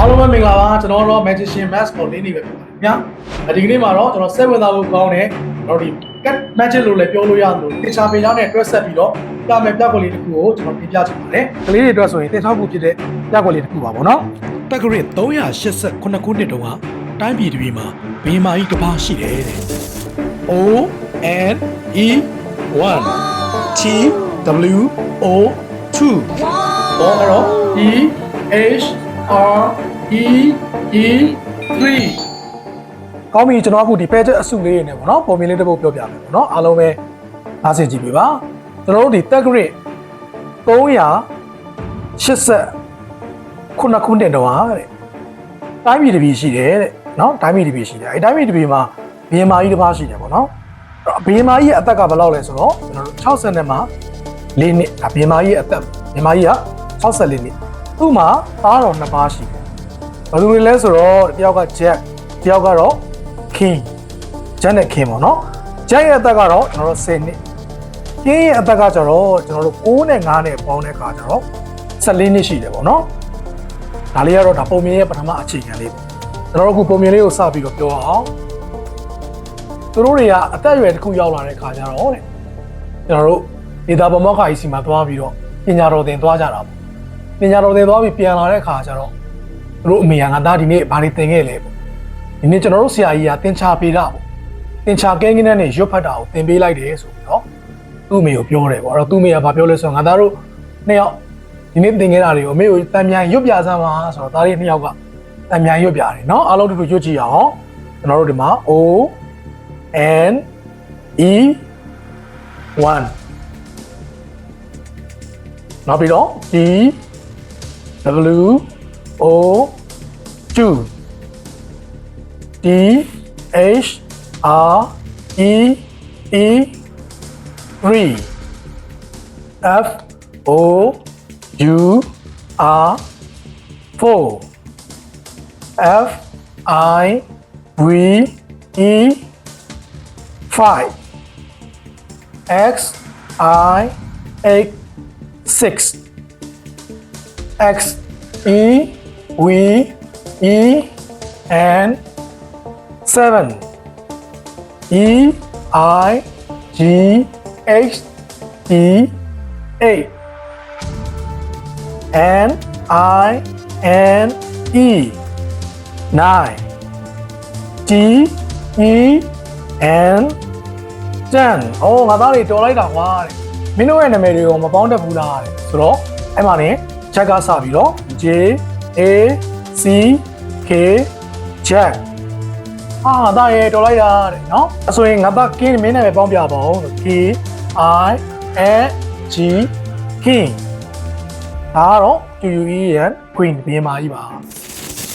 အားလုံးပဲမင်္ဂလာပါကျွန်တော်တို့ Magician Mask ကိုလေးနေပဲဖြစ်ပါတယ်ခင်ဗျာဒီကနေ့မှာတော့ကျွန်တော်စိတ်ဝင်စားဖို့ကောင်းတယ်ကျွန်တော်ဒီ Cat Magic လို့လည်းပြောလို့ရသလိုတခြားပေကြောင်းနဲ့တွဲဆက်ပြီးတော့ပြမယ်ပြကွက်လေးတစ်ခုကိုကျွန်တော်ပြပြချင်ပါတယ်ကလေးတွေအတွက်ဆိုရင်တင်ထောက်မှုဖြစ်တဲ့ပြကွက်လေးတစ်ခုပါပေါ့နော်တက်ကရစ်389ခုနှစ်တုန်းကတိုင်းပြည်တစ်ပြည်မှာဘီမာကြီးတစ်ပါးရှိတယ်တဲ့ O N E 1 T W O 2တော့အဲ့တော့ E H R E E 3ကောင်းပြီကျွန်တော်အခုဒီ page အစုလေးနေပေါ့နော်ပုံမြင်လေးတစ်ပုဒ်ပြောပြမယ်ပေါ့နော်အားလုံးပဲအားစိတ်ကြည့်ပြီပါကျွန်တော်တို့ဒီ tag rate 380ခုနှစ်တုန်းကတဲ့တိုင်းပြည်တစ်ပြည်ရှိတယ်တဲ့နော်တိုင်းပြည်တစ်ပြည်ရှိတယ်အဲတိုင်းပြည်တစ်ပြည်မှာဘီမာကြီးတစ်ပါးရှိတယ်ပေါ့နော်ဘီမာကြီးရဲ့အသက်ကဘယ်လောက်လဲဆိုတော့ကျွန်တော်တို့60နဲ့မှ4နှစ်ဒါဘီမာကြီးရဲ့အသက်ဘီမာကြီးက64နှစ်သူ့မှာသားတော်2ပါးရှိတယ်ဘယ်သူတွေလဲဆိုတော့တယောက်က Jack တယောက်ကတော့ King Jack နဲ့ King ပေါ့နော် Jack ရဲ့အသက်ကတော့ကျွန်တော်တို့10နှစ် King ရဲ့အသက်ကကျတော့ကျွန်တော်တို့9နဲ့5နဲ့ပေါင်းတဲ့အခါကျတော့14နှစ်ရှိတယ်ပေါ့နော်ဒါလေးကတော့ဒါပုံမြင်ရဲ့ပထမအခြေခံလေးပေါ့ကျွန်တော်တို့အခုပုံမြင်လေးကိုစပြီးတော့ပြောအောင်သူတို့တွေကအသက်အရွယ်တစ်ခုရောက်လာတဲ့အခါကျတော့တဲ့ကျွန်တော်တို့ဒေတာပေါ်မောက်ခါကြီးစီမှာသွားပြီးတော့ပညာတော်သင်သွားကြတာပေါ့ပညာတော်သင်သွားပြီးပြန်လာတဲ့အခါကျတော့သူတို့အမေကငါသားဒီနေ့ဘာတွေသင်ခဲ့လဲပေါ့ဒီနေ့ကျွန်တော်တို့ဆရာကြီးကသင်ချပေးတာပေါ့သင်ချကဲကင်းနဲ့ရွတ်ဖတ်တာကိုသင်ပေးလိုက်တယ်ဆိုပြီးတော့သူ့အမေကိုပြောတယ်ပေါ့အဲ့တော့သူ့အမေကဘာပြောလဲဆိုတော့ငါသားတို့နှစ်ယောက်ဒီနေ့သင်ခဲ့တာတွေကိုအမေကိုတန်မြန်ရွတ်ပြစမ်းပါဆိုတော့သားလေးနှစ်ယောက်ကတန်မြန်ရွတ်ပြတယ်เนาะအားလုံးတူတူရွတ်ကြည့်အောင်ကျွန်တော်တို့ဒီမှာ O N E 1နောက်ပြီးတော့ D W O 2 D H R E E 3 F O U R 4 F I V E 5 X I 8 6 X E V E and 7 E I G H D 8 N I N E 9 T E N 10အော်ငါသားတွေတော်လိုက်တာကွာတဲ့မင်းတို့ရဲ့နာမည်တွေကိုမပေါင်းတတ်ဘူးလားတဲ့ဆိုတော့အဲ့မှာနေချက်ကစပြီးတော့ J A C K Jack ဟာငါသားရဲ့တော်လိုက်တာတဲ့နော်အဲ့ဆိုရင်ငါသားကင်းမင်းနာမည်ပေါင်းပြပါဦး K I N G King ဒါကတော့ QUEN Queen ဘင်းမာကြီးပါ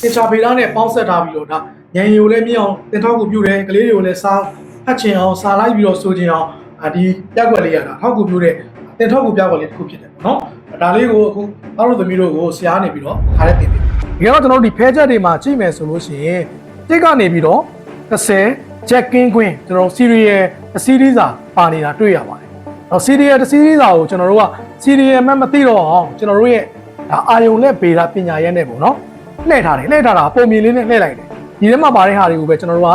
တခြားဗေဒနဲ့ပေါင်းဆက်ထားပြီးတော့ဒါညံရီကိုလည်းမြင်အောင်တင်ထောက်ကူပြုတယ်ကလေးတွေကိုလည်းစားဖတ်ချင်အောင်စားလိုက်ပြီးတော့ဆိုချင်အောင်ဒီပြက်ွက်လေးရတာထောက်ကူပြုတဲ့တင်ထောက်ကူပြက်ွက်လေးတစ်ခုဖြစ်တယ်ပေါ့နော်ဒါလေးကိုအခုသားတို့သမီးတို့ကိုဆရာနေပြီးတော့ခါရဲတင်ပေးတယ်ဒီကတော့ကျွန်တော်တို့ဒီဖဲချက်တွေမှာကြည့်မယ်ဆိုလို့ရှိရင်တစ်ကနေပြီးတော့30 Jack King Queen ကျွန်တော် serial series ပါနေတာတွေ့ရပါတယ်။serial series ကိုကျွန်တော်တို့က serial မှမသိတော့အောင်ကျွန်တော်တို့ရဲ့အာယုံနဲ့ဗေဒပညာရဲနဲ့ပေါ့နော်လှည့်ထားတာပုံမြင်လေးနဲ့လှည့်လိုက်တယ်ဒီထဲမှာပါတဲ့ဟာတွေကိုပဲကျွန်တော်တို့က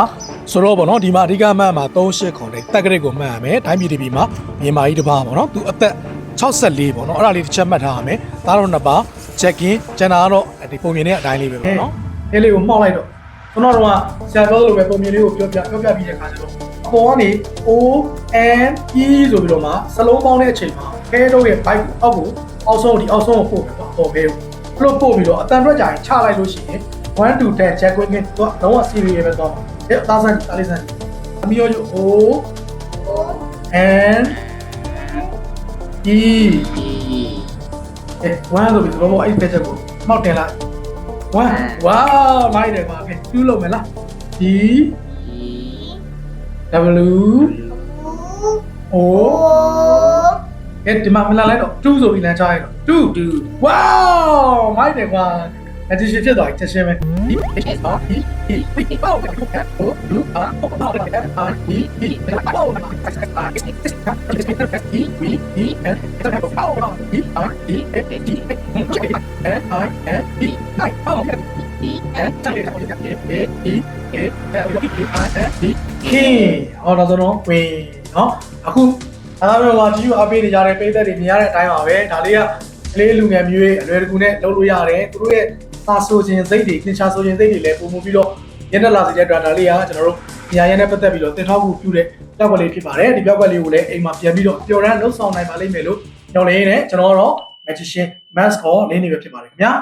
ဆိုတော့ပေါ့နော်ဒီမှာအဓိကမှတ်မှာ38ခွန်တဲ့တက်ကရစ်ကိုမှတ်ရမယ်တိုင်းပြည်တစ်ပြည်မှာမြန်မာကြီးတစ်ပါးပေါ့နော်သူအသက်64ပေါ့နော်အဲ့ဒါလေးတစ်ချက်မှတ်ထားရမယ်သားတော်နှစ်ပါး Jackin ကျန်တာကတော့ဒီပုံမြင်တဲ့အတိုင်းလေးပဲပေါ့နော်အဲ့လေးကိုမှောက်လိုက်တော့ကျွန်တော်တို့ကဆရာပြောလို့ပဲပုံမြင်လေးကိုပြောပြပြီးတဲ့အခါကျတော့အပေါ်ကနေ O N E ဆိုပြီးတော့မှစလုံးပေါင်းတဲ့အချိန်မှာခဲတော့ရဲ့ bike အောက်ကိုအောက်ဆုံးကိုပို့ပြီးတော့ပေါ်ပဲလို့ပို့ပြီးတော့အတန်တွက်ကြရင်ချလိုက်လို့ရှိရင်1 to 10 check with me တော့ serial ပဲတော့အဲ့အသားစမ်းအလေးစမ်းအမျိုးကြီး O N E 1ဆိုပြီးတော့အဲ့ဒီချက်ကိုမှောက်တင်လိုက်1 wow လိုက်တယ်ပါခင်2လုံးမယ်လား D W O အဲ့ဒီမှာမလာလိုက်တော့2ဆိုပြီးလမ်းချလိုက်တော့2 wow လိုက်တယ်ကွာ magician ဖြစ်သွားပြီချက်ချင်းပဲ King ဟောတော့ဆိုတော့ဝင်เนาะအခုအားလုံးကဒီယူအပေးနေကြတဲ့ပိသက်တွေမြင်ရတဲ့အတိုင်းပါပဲဒါလေးကကလေးလူငယ်မျိုးတွေအလွယ်တကူနဲ့လုပ်လို့ရတယ်သူတို့ရဲ့စာဆိုခြင်းစိတ်တွေသင်္ချာဆိုခြင်းစိတ်တွေလည်းပုံမှုပြီးတော့ရတဲ့လာစီတဲ့ data လေးကကျွန်တော်တို့ဉာဏ်ရည်နဲ့ပတ်သက်ပြီးတော့သင်ထောက်မှုပြုတဲ့ပြောက်ကလေးဖြစ်ပါတယ်ဒီပြောက်ကလေးကိုလည်းအိမ်မှာပြန်ပြီးတော့ပျော်ရမ်းလှုပ်ဆောင်နိုင်ပါလိမ့်မယ်လို့ညွှန်လင်းနေကျွန်တော်ကတော့ magician mask ကိုလင်းနေပဲဖြစ်ပါတယ်ခင်ဗျာ